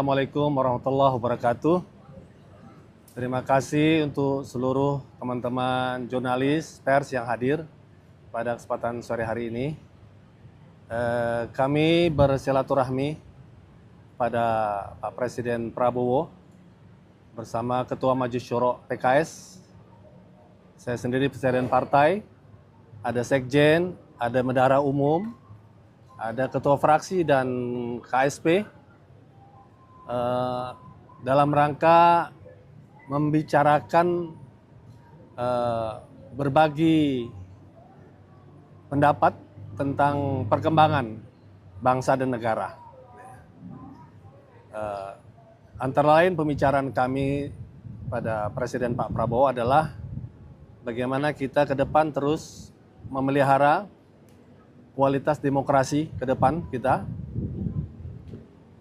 Assalamualaikum warahmatullahi wabarakatuh. Terima kasih untuk seluruh teman-teman jurnalis pers yang hadir pada kesempatan sore hari ini. Kami bersilaturahmi pada Pak Presiden Prabowo bersama Ketua Majelis Syuro PKS. Saya sendiri Presiden Partai, ada Sekjen, ada Bendahara Umum, ada Ketua Fraksi dan KSP. Dalam rangka membicarakan berbagi pendapat tentang perkembangan bangsa dan negara. Antara lain pembicaraan kami pada Presiden Pak Prabowo adalah bagaimana kita ke depan terus memelihara kualitas demokrasi ke depan kita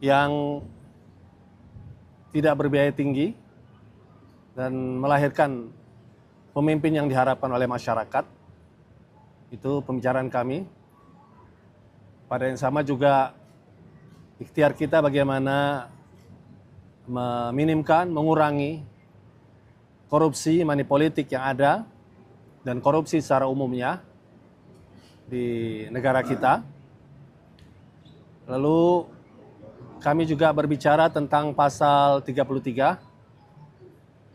yang tidak berbiaya tinggi dan melahirkan pemimpin yang diharapkan oleh masyarakat. Itu pembicaraan kami. Pada yang sama juga ikhtiar kita bagaimana meminimkan, mengurangi korupsi, money politik yang ada dan korupsi secara umumnya di negara kita. Lalu kami juga berbicara tentang pasal 33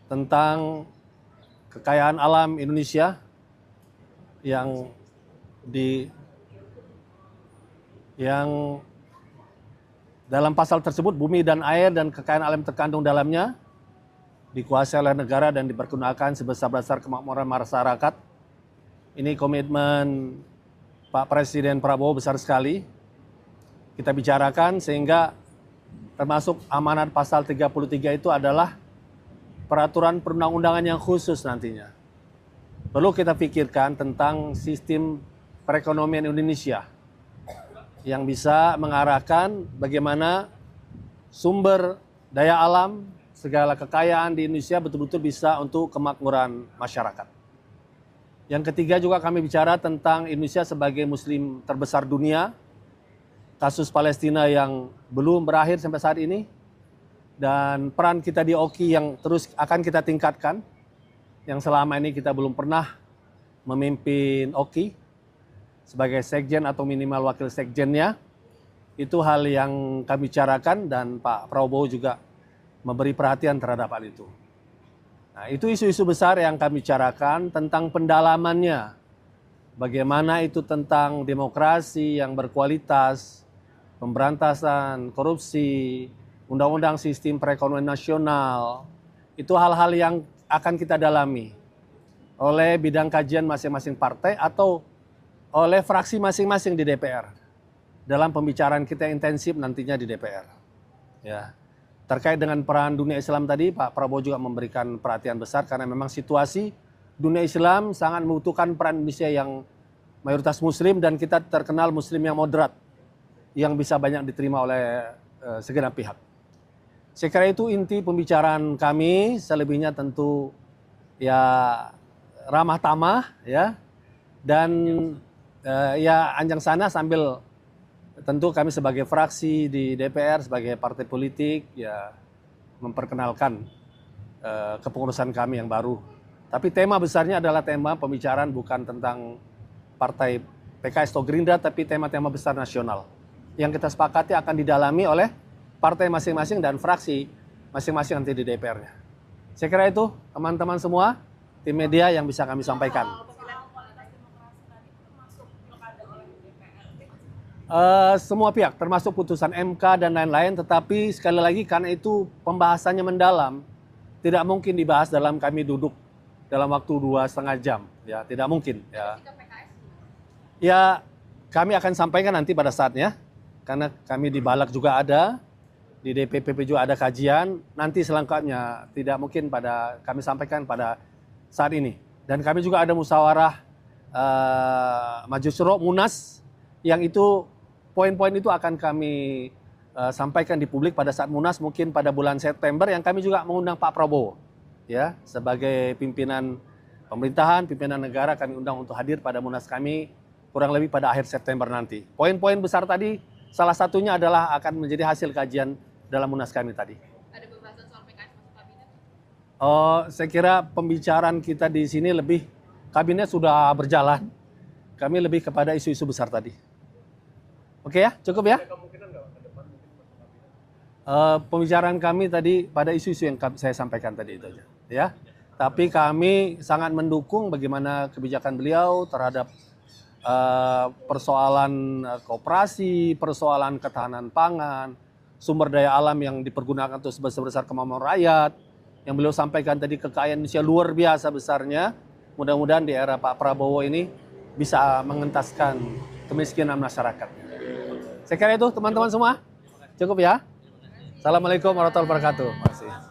tentang kekayaan alam Indonesia yang dalam pasal tersebut bumi dan air dan kekayaan alam terkandung dalamnya dikuasai oleh negara dan dipergunakan sebesar-besar kemakmuran masyarakat. Ini komitmen Pak Presiden Prabowo besar sekali. Kita bicarakan sehingga termasuk amanat pasal 33 itu adalah peraturan perundang-undangan yang khusus nantinya. Perlu kita pikirkan tentang sistem perekonomian Indonesia yang bisa mengarahkan bagaimana sumber daya alam, segala kekayaan di Indonesia betul-betul bisa untuk kemakmuran masyarakat. Yang ketiga juga kami bicara tentang Indonesia sebagai muslim terbesar dunia, kasus Palestina yang belum berakhir sampai saat ini, dan peran kita di OKI yang terus akan kita tingkatkan, yang selama ini kita belum pernah memimpin OKI sebagai sekjen atau minimal wakil sekjennya. Itu hal yang kami bicarakan dan Pak Prabowo juga memberi perhatian terhadap hal itu. Nah, itu isu-isu besar yang kami bicarakan tentang pendalamannya. Bagaimana itu tentang demokrasi yang berkualitas, pemberantasan korupsi, undang-undang sistem perekonomian nasional, itu hal-hal yang akan kita dalami oleh bidang kajian masing-masing partai atau oleh fraksi masing-masing di DPR dalam pembicaraan kita intensif nantinya di DPR. Ya. Terkait dengan peran dunia Islam tadi, Pak Prabowo juga memberikan perhatian besar karena memang situasi dunia Islam sangat membutuhkan peran Indonesia yang mayoritas muslim dan kita terkenal muslim yang moderat, yang bisa banyak diterima oleh segenap pihak. Saya kira itu inti pembicaraan kami, selebihnya tentu ya ramah tamah ya, dan ya anjang sana sambil tentu kami sebagai fraksi di DPR, sebagai partai politik ya memperkenalkan kepengurusan kami yang baru. Tapi tema besarnya adalah tema pembicaraan bukan tentang partai PKS atau Gerindra, tapi tema-tema besar nasional yang kita sepakati akan didalami oleh partai masing-masing dan fraksi masing-masing nanti di DPR-nya. Saya kira itu teman-teman semua, tim media yang bisa kami sampaikan. Semua pihak, termasuk putusan MK dan lain-lain, tetapi sekali lagi karena itu pembahasannya mendalam, tidak mungkin dibahas dalam kami duduk dalam waktu 2,5 jam, ya tidak mungkin. Ya kami akan sampaikan nanti pada saatnya. Karena kami di Balak juga ada, di DPP juga ada kajian, nanti selengkapnya tidak mungkin kami sampaikan pada saat ini. Dan kami juga ada musyawarah Majelis Syuro Munas, yang itu poin-poin itu akan kami sampaikan di publik pada saat Munas mungkin pada bulan September, yang kami juga mengundang Pak Prabowo ya sebagai pimpinan pemerintahan, pimpinan negara, kami undang untuk hadir pada Munas kami kurang lebih pada akhir September nanti. Poin-poin besar tadi salah satunya adalah akan menjadi hasil kajian dalam munas kami tadi. Ada pembahasan soal PKS masuk kabinet? Saya kira pembicaraan kita di sini lebih, kabinet sudah berjalan, kami lebih kepada isu-isu besar tadi. Oke ya, cukup ya? Pembicaraan kami tadi pada isu-isu yang saya sampaikan tadi itu aja, ya. Tapi kami sangat mendukung bagaimana kebijakan beliau terhadap persoalan koperasi, persoalan ketahanan pangan, sumber daya alam yang dipergunakan untuk sebesar-besar kemampuan rakyat. Yang beliau sampaikan tadi, kekayaan Indonesia luar biasa besarnya. Mudah-mudahan di era Pak Prabowo ini bisa mengentaskan kemiskinan masyarakat. Saya kira itu teman-teman semua. Cukup ya. Assalamualaikum warahmatullahi wabarakatuh. Terima kasih.